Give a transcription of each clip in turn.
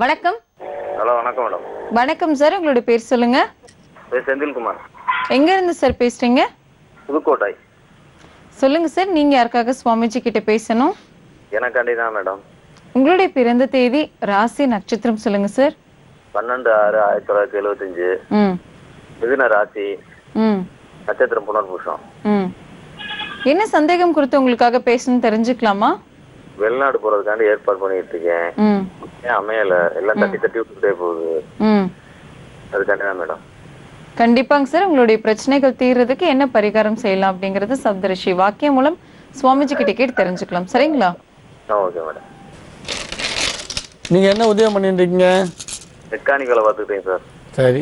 வணக்கம். ஹலோ, வணக்கம் மேடம். வணக்கம் சார், உங்களோட பேர் சொல்லுங்க. செந்தில்குமார். எங்க இருந்து சார் பேசுறீங்க? புதுக்கோட்டை. சொல்லுங்க சார், நீங்க யாருக்காக சுவாமிஜி கிட்ட பேசணும்? எனக்காண்டி தான் மேடம். உங்களுடைய பிறந்த தேதி, ராசி, நட்சத்திரம் சொல்லுங்க சார். 12/6/1975. மிதுன ராசி. நட்சத்திரம் புனர்பூசம். என்ன சந்தேகம் குறித்து உங்களுக்காக பேசணும்னு தெரிஞ்சுக்கலாமா? வெளிநாடு போறதுக்காண்டி ஏற்பாடு பண்ணிட்டு இருக்கேன். ஏன் அமையல, எல்லாம் தட்டி தட்டி விட்டுட்டே போகுது. அதுக்காண்டி தான் மேடம். கண்டிப்பாங்க சார், உங்களுடைய பிரச்சனைகள் தீர்றதுக்கு என்ன பரிகாரம் செய்யலாம் அப்படிங்கறது சப்தரிஷி வாக்கியம் மூலம் சுவாமிஜி கிட்ட கேட்டு தெரிஞ்சுக்கலாம். சரிங்களா? Okay madam. நீங்க என்ன உதயம் பண்ணிட்டு இருக்கீங்க? மெக்கானிக்கலை பார்த்துக்கிட்டேன் சார். சரி,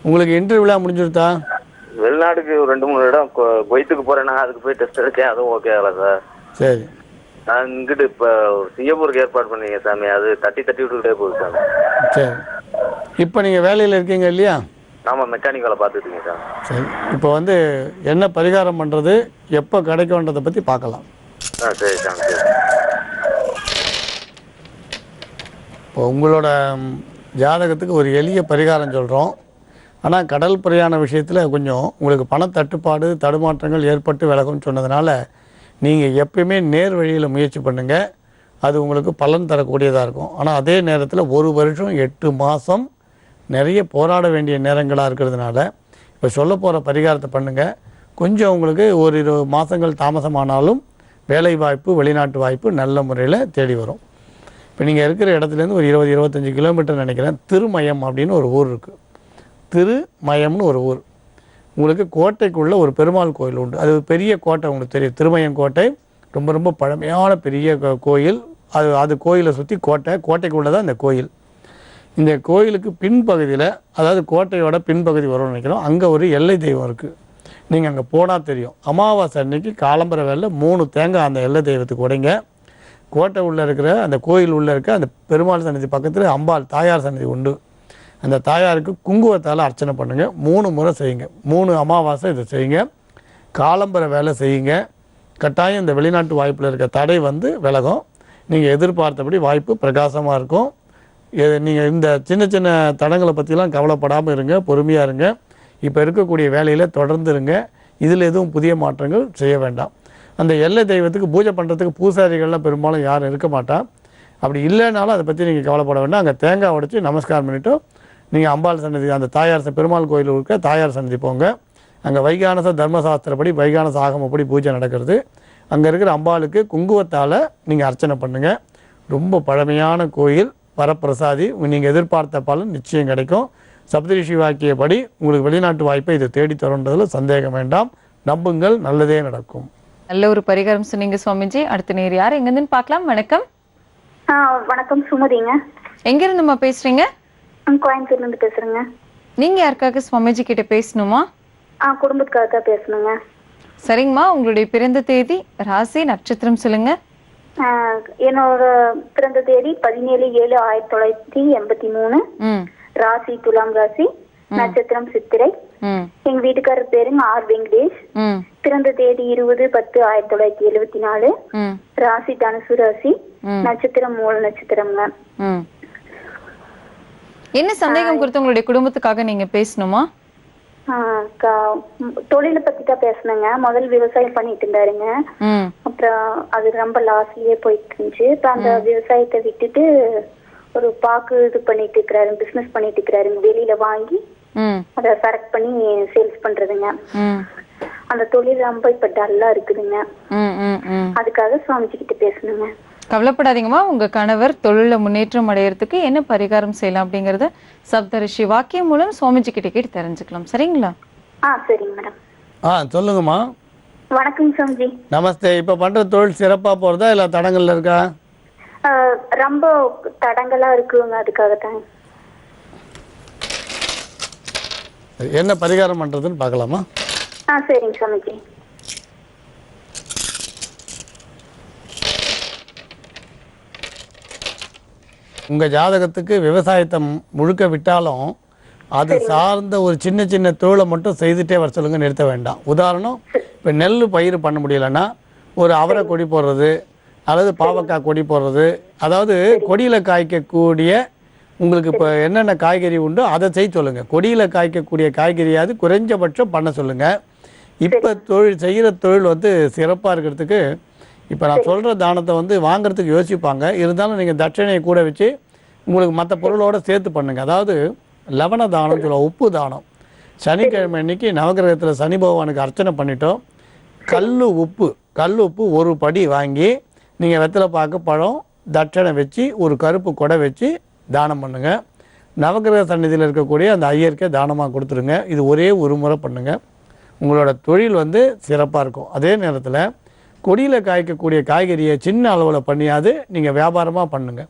உங்களுக்கு இன்டர்வியூலாம் முடிஞ்சிருத்தா? வெளிநாட்டுக்கு 2-3 இடம் குவைத்துக்கு போறேன்னா அதுக்கு போய் டெஸ்ட் எடுத்தேன், அதுவும் ஓகே ஆகல சார். சரி, நான் இங்கிட்டு இப்போ சிங்கப்பூருக்கு ஏற்பாடு பண்ணீங்க சாமி, அது தட்டி தட்டி விட்டுக்கிட்டே போகுது சாமி. சரி, இப்போ நீங்கள் வேலையில் இருக்கீங்க இல்லையா? ஆமாம், மெக்கானிக்கலை பார்த்துக்கிட்டீங்க சார். சரி, இப்போ வந்து என்ன பரிகாரம் பண்ணுறது, எப்போ கிடைக்கும்ன்றதை பற்றி பார்க்கலாம். சரி சாமி. சரி. இப்போ உங்களோட ஜாதகத்துக்கு ஒரு எளிய பரிகாரம் சொல்கிறோம். ஆனால் கடல் பிரயாண விஷயத்தில் கொஞ்சம் உங்களுக்கு பணத்தட்டுப்பாடு தடுமாற்றங்கள் ஏற்பட்டு விலகும்னு சொன்னதுனால நீங்கள் எப்பயுமே நேர் வழியில் முயற்சி பண்ணுங்கள். அது உங்களுக்கு பலன் தரக்கூடியதாக இருக்கும். ஆனால் அதே நேரத்தில் 1 வருஷம் 8 மாதம் நிறைய போராட வேண்டிய நேரங்களாக இருக்கிறதுனால இப்போ சொல்ல போகிற பரிகாரத்தை பண்ணுங்கள். கொஞ்சம் உங்களுக்கு 1-2 மாதங்கள் தாமசமானாலும் வேலை வாய்ப்பு, வெளிநாட்டு வாய்ப்பு நல்ல முறையில் தேடி வரும். இப்போ நீங்கள் இருக்கிற இடத்துலேருந்து ஒரு 20-25 கிலோமீட்டர் நினைக்கிறேன், திருமயம் அப்படின்னு ஒரு ஊர் இருக்குது. திருமயம்னு ஒரு ஊர். உங்களுக்கு கோட்டைக்குள்ளே ஒரு பெருமாள் கோயில் உண்டு. அது பெரிய கோட்டை, உங்களுக்கு தெரியும். திருமயம் கோட்டை ரொம்ப ரொம்ப பழமையான பெரிய கோயில். அது கோயிலை சுற்றி கோட்டைக்குள்ளே தான் இந்த கோயில். இந்த கோயிலுக்கு பின்பகுதியில், அதாவது கோட்டையோட பின்பகுதி வரும்னு நினைக்கிறோம், அங்கே ஒரு எல்லை தெய்வம் இருக்குது. நீங்கள் அங்கே போனால் தெரியும். அமாவாசை அன்னைக்கு காலம்பரை வேலை 3 தேங்காய் அந்த எல்லை தெய்வத்துக்கு உடைங்க. கோட்டை உள்ளே இருக்கிற அந்த கோயில் உள்ளே இருக்க அந்த பெருமாள் சன்னதி பக்கத்தில் அம்பாள் தாயார் சன்னதி உண்டு. அந்த தாயாருக்கு குங்குமத்தால் அர்ச்சனை பண்ணுங்கள். 3 முறை செய்யுங்க. 3 அமாவாசை இதை செய்யுங்க. காலம்பரை வேலை செய்யுங்க. கட்டாயம் இந்த வெளிநாட்டு வாய்ப்பில் இருக்க தடை வந்து விலகும். நீங்கள் எதிர்பார்த்தபடி வாய்ப்பு பிரகாசமாக இருக்கும். நீங்கள் இந்த சின்ன சின்ன தடங்களை பற்றிலாம் கவலைப்படாமல் இருங்க, பொறுமையாக இருங்க. இப்போ இருக்கக்கூடிய வேலையில் தொடர்ந்து இருங்க. இதில் எதுவும் புதிய மாற்றங்கள் செய்ய வேண்டாம். அந்த எல்லை தெய்வத்துக்கு பூஜை பண்ணுறதுக்கு பூசாரிகள்லாம் பெரும்பாலும் யாரும் இருக்க மாட்டான். அப்படி இல்லைனாலும் அதை பற்றி நீங்கள் கவலைப்பட வேண்டாம். அங்கே தேங்காய் உடைச்சி நமஸ்காரம் பண்ணிவிட்டு நீங்கள் அம்பாள் சன்னதி, அந்த தாயார் பெருமாள் கோயில் இருக்க தாயார் சன்னதி போங்க. அங்கே வைகானச தர்மசாஸ்திரப்படி, வைகானச ஆகமப்படி பூஜை நடக்கிறது. அங்கே இருக்கிற அம்பாளுக்கு குங்குமத்தால் நீங்கள் அர்ச்சனை பண்ணுங்கள். ரொம்ப பழமையான கோயில், வரப்பிரசாதி. நீங்கள் எதிர்பார்த்த பலன் நிச்சயம் கிடைக்கும். சப்தரிஷி வாக்கியப்படி உங்களுக்கு வெளிநாட்டு வாய்ப்பை இது தேடி தருன்றதுல சந்தேகம் வேண்டாம். நம்புங்கள், நல்லதே நடக்கும். நல்ல ஒரு பரிகாரம் சொன்னீங்க சுவாமிஜி. அடுத்த நேர் யார் எங்கன்னு பார்க்கலாம். வணக்கம். வணக்கம், சுமதிங்க. எங்க இருந்துமா பேசுறீங்க? கோயம்புத்தூர்ல இருந்து பேசுறேங்க. நீங்க யாருக்காக சுவாமிஜி கிட்ட பேசணுமா? குடும்பத்துக்காக தான் பேசணுங்க. சரிங்கம்மா, உங்களுடைய பிறந்த தேதி, ராசி, நட்சத்திரம் சொல்லுங்க. என்னோட பிறந்த தேதி 17/7/1983. ராசி துலாம் ராசி, நட்சத்திரம் சித்திரை. எங்க வீட்டுக்காரர் பேருங்க ஆர் வெங்கடேஷ். பிறந்த தேதி 20/10/1974. ராசி தனுசு ராசி, நட்சத்திரம் மூல நட்சத்திரம்ங்க. என்ன சந்தேகம் குறித்து உங்களுடைய குடும்பத்துக்காக நீங்க பேசணுமா? தொழிலை பத்தி தான் பேசணுங்க. முதல் விவசாயம் பண்ணிட்டு இருந்தாருங்க. அப்புறம் அது ரொம்ப லாஸ்லயே போயிட்டு இருந்துச்சு. இப்ப அந்த விவசாயத்தை விட்டுட்டு ஒரு பாக்கு இது பண்ணிட்டு இருக்கிறாரு, பிசினஸ் பண்ணிட்டு இருக்கிறாருங்க. வெளியில வாங்கி அதை செலக்ட் பண்ணி சேல்ஸ் பண்றதுங்க. அந்த தொழில் ரொம்ப இப்ப டல்லா இருக்குதுங்க. அதுக்காக சுவாமிஜி கிட்ட பேசணுங்க. கவலைப்படாதீங்கம்மா, உங்க கணவர் தொழில முன்னேற்றம் அடையறதுக்கு என்ன பரிகாரம் செய்யலாம் அப்படிங்கறத சப்தரிஷி வாக்கியம் மூலம் சுவாமிஜி கிட்ட கேட்டு தெரிஞ்சுக்கலாம். சரிங்களா? சரிங்க மேடம். சொல்லுங்கம்மா. வணக்கம் சுவாமிஜி. நமஸ்தே. இப்போ பண்ணுற தொழில் சிறப்பாக போகிறதா இல்லை தடங்கள்ல இருக்கா? ரொம்ப தடங்களா இருக்குங்க. அதுக்காக தான். என்ன பரிகாரம் பண்ணுறதுன்னு பார்க்கலாமா? சரிங்க சுவாமிஜி. உங்கள் ஜாதகத்துக்கு விவசாயத்தை முழுக்க விட்டாலும் அது சார்ந்த ஒரு சின்ன சின்ன தொழிலை மட்டும் செய்துட்டே வர சொல்லுங்க, நிறுத்த வேண்டாம். உதாரணம், இப்போ நெல் பயிர் பண்ண முடியலைன்னா ஒரு அவரை கொடி போடுறது, அல்லது பாவக்காய் கொடி போடுறது. அதாவது கொடியில் காய்க்கக்கூடிய உங்களுக்கு இப்போ என்னென்ன காய்கறி உண்டோ அதை செய்ய சொல்லுங்கள். கொடியில் காய்க்கக்கூடிய காய்கறியாவது குறைஞ்சபட்சம் பண்ண சொல்லுங்கள். இப்போ செய்கிற தொழில் வந்து சிறப்பாக இருக்கிறதுக்கு இப்போ நான் சொல்கிற தானத்தை வந்து வாங்குறதுக்கு யோசிப்பாங்க. இருந்தாலும் நீங்கள் தட்சணையை கூட வச்சு உங்களுக்கு மற்ற பொருளோடு சேர்த்து பண்ணுங்கள். அதாவது லவண தானம் சொல்லுவோம், உப்பு தானம். சனிக்கிழமை அன்னைக்கு நவகிரகத்தில் சனி பகவானுக்கு அர்ச்சனை பண்ணிட்டோம். கல் உப்பு ஒரு படி வாங்கி நீங்கள் வெத்தலை பாக்கு பழம் தட்சணை வச்சு ஒரு கருப்பு கொடை வச்சு தானம் பண்ணுங்கள். நவகிரக சந்நிதியில் இருக்கக்கூடிய அந்த ஐயருக்கே தானமாக கொடுத்துருங்க. இது ஒரே ஒரு முறை பண்ணுங்கள். உங்களோட தொழில் வந்து சிறப்பாக இருக்கும். அதே நேரத்தில் கொடியில் காய்க்கக்கூடிய காய்கறியை சின்ன அளவில் பண்ணியாவது நீங்கள் வியாபாரமாக பண்ணுங்கள்.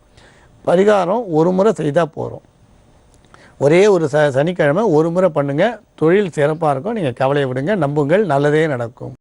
பரிகாரம் ஒரு முறை செய்தால் போகிறோம். ஒரே ஒரு சனிக்கிழமை ஒரு முறை பண்ணுங்கள். தொழில் சிறப்பாக இருக்கும். நீங்கள் கவலையை விடுங்க, நம்புங்கள், நல்லதே நடக்கும்.